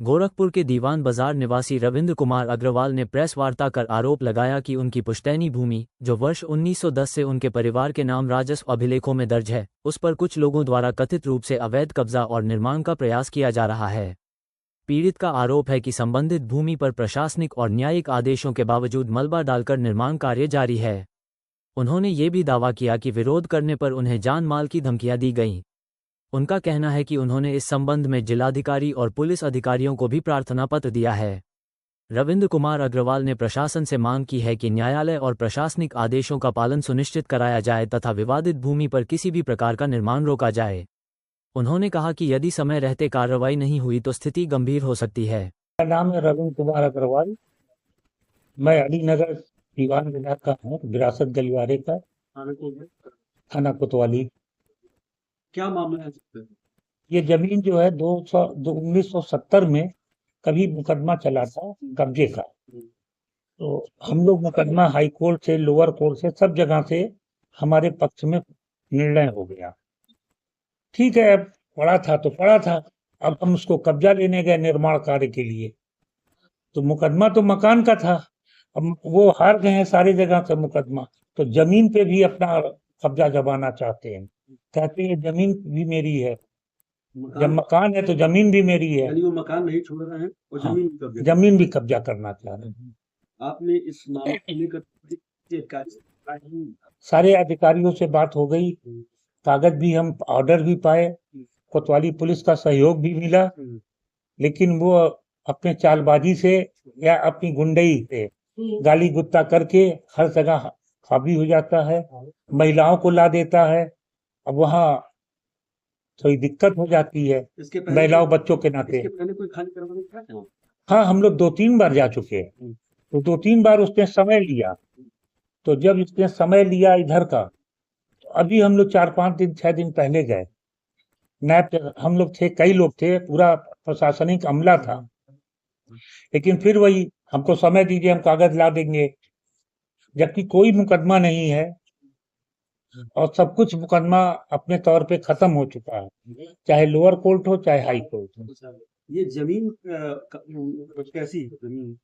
गोरखपुर के दीवान बाजार निवासी रविंद्र कुमार अग्रवाल ने प्रेस वार्ता कर आरोप लगाया कि उनकी पुश्तैनी भूमि, जो वर्ष 1910 से उनके परिवार के नाम राजस्व अभिलेखों में दर्ज है, उस पर कुछ लोगों द्वारा कथित रूप से अवैध कब्जा और निर्माण का प्रयास किया जा रहा है। पीड़ित का आरोप है कि संबंधित भूमि पर प्रशासनिक और न्यायिक आदेशों के बावजूद मलबा डालकर निर्माण कार्य जारी है। उन्होंने ये भी दावा किया कि विरोध करने पर उन्हें जान माल की धमकियां दी गईं। उनका कहना है कि उन्होंने इस संबंध में जिलाधिकारी और पुलिस अधिकारियों को भी प्रार्थना पत्र दिया है। रविंद्र कुमार अग्रवाल ने प्रशासन से मांग की है कि न्यायालय और प्रशासनिक आदेशों का पालन सुनिश्चित कराया जाए तथा विवादित भूमि पर किसी भी प्रकार का निर्माण रोका जाए। उन्होंने कहा कि यदि समय रहते कार्रवाई नहीं हुई तो स्थिति गंभीर हो सकती है। मेरा नाम है रविंद्र कुमार अग्रवाल। मैं अलीनगर दीवान बाजार का हूँ, विरासत गलियारे का, थाना कोतवाली। क्या मामला है? ये जमीन जो है 1970 में कभी मुकदमा चला था कब्जे का, तो हम लोग मुकदमा हाई कोर्ट से, लोअर कोर्ट से, सब जगह से हमारे पक्ष में निर्णय हो गया। ठीक है, अब पड़ा था तो पड़ा था। अब हम उसको कब्जा लेने गए निर्माण कार्य के लिए, तो मुकदमा तो मकान का था। अब वो हार गए हैं सारी जगह से मुकदमा, तो जमीन पे भी अपना कब्जा जमाना चाहते हैं। कहते हैं जमीन भी मेरी है, जब मकान है तो जमीन भी मेरी है। यानी वो मकान नहीं छोड़ रहे हैं और हाँ, जमीन भी भी कब्जा करना चाह रहे हैं। आपने इस मामले को लेकर सारे अधिकारियों से बात हो गई, कागज भी, हम ऑर्डर भी पाए, कोतवाली पुलिस का सहयोग भी मिला, लेकिन वो अपने चालबाजी से या अपनी गुंडई से गाली गुत्ता करके हर जगह हावी हो जाता है, महिलाओं को ला देता है। अब वहाँ थोड़ी दिक्कत हो जाती है महिलाओं बच्चों के नाते। कोई खाली करवाने का? हाँ, हम लोग 2-3 बार जा चुके हैं, तो 2-3 बार उसने समय लिया। तो जब इसने समय लिया इधर का, तो अभी हम लोग 4-5 दिन 6 दिन पहले गए। नैब हम लोग थे, कई लोग थे, पूरा प्रशासनिक अमला था, लेकिन फिर वही हमको समय दीजिए, हम कागज ला देंगे, जबकि कोई मुकदमा नहीं है और सब कुछ मुकदमा अपने तौर पे खत्म हो चुका है, चाहे लोअर कोर्ट हो चाहे हाई कोर्ट हो। ये जमीन कैसी जमीन?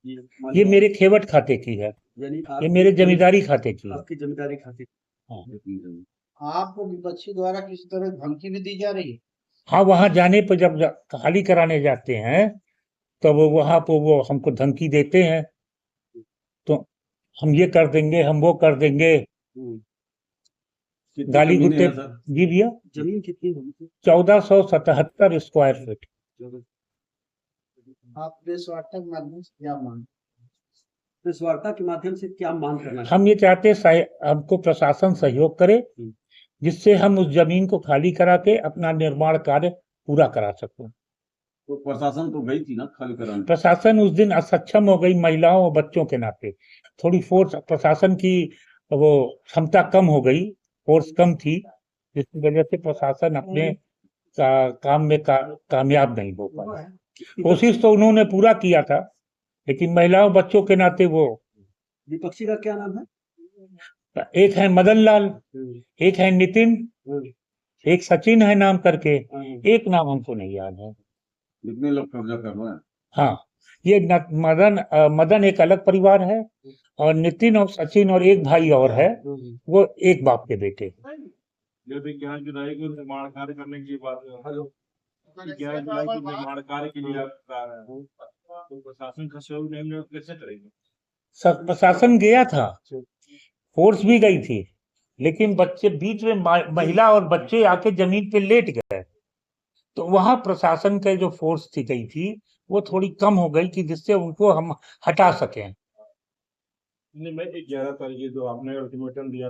ये मेरे खेवट खाते की है, ये मेरे जमींदारी खाते की है। आपकी जमींदारी खाते? हाँ। आपको विपक्षी द्वारा किसी तरह धमकी भी दी जा रही है? हाँ, वहाँ जाने पर जब खाली कराने जाते हैं तो वहाँ पर वो हमको धमकी देते हैं, तो हम ये कर देंगे, हम वो कर देंगे, गाली गुत्ते। जी भैया, जमीन कितनी होगी? 1477 स्क्वायर फीट। आप प्रेस वार्ता के माध्यम से क्या मांग? प्रेस वार्ता के माध्यम से क्या मांग करना? हम ये चाहते हैं हमको प्रशासन सहयोग करे, जिससे हम उस जमीन को खाली करा के अपना निर्माण कार्य पूरा करा सकें। तो प्रशासन तो गई थी ना खाली कराने? प्रशासन उस दिन असक्षम हो गई, महिलाओं और बच्चों के नाते थोड़ी फोर्स, प्रशासन की वो क्षमता कम हो गई, फोर्स कम थी, जिसकी वजह से प्रशासन अपने काम में कामयाब नहीं हो पाया। कोशिश तो उन्होंने पूरा किया था, लेकिन महिलाओं बच्चों के नाते वो। विपक्षी का क्या नाम है? एक है मदन लाल, एक है नितिन, एक सचिन है नाम करके, एक नाम हमको नहीं याद है। कितने लोग कब्जा कर रहे हैं? हाँ, ये मदन एक अलग परिवार है, और नितिन और सचिन और एक भाई और है, वो एक बाप के बेटे। जब 11 जुलाई को निर्माण कार्य करने की बात, 11 जुलाई को निर्माण कार्य के लिए आप बता रहे हैं, तो प्रशासन का सहयोग नहीं मिला कैसे करेंगे? प्रशासन गया था, फोर्स भी गई थी, लेकिन बच्चे बीच में, महिला और बच्चे आके जमीन पे लेट गए, तो वहां प्रशासन के जो फोर्स थी गई थी वो थोड़ी कम हो गई कि जिससे उनको हम हटा सकें। नहीं, मैं 11 तारीख जो आपने अल्टीमेटम दिया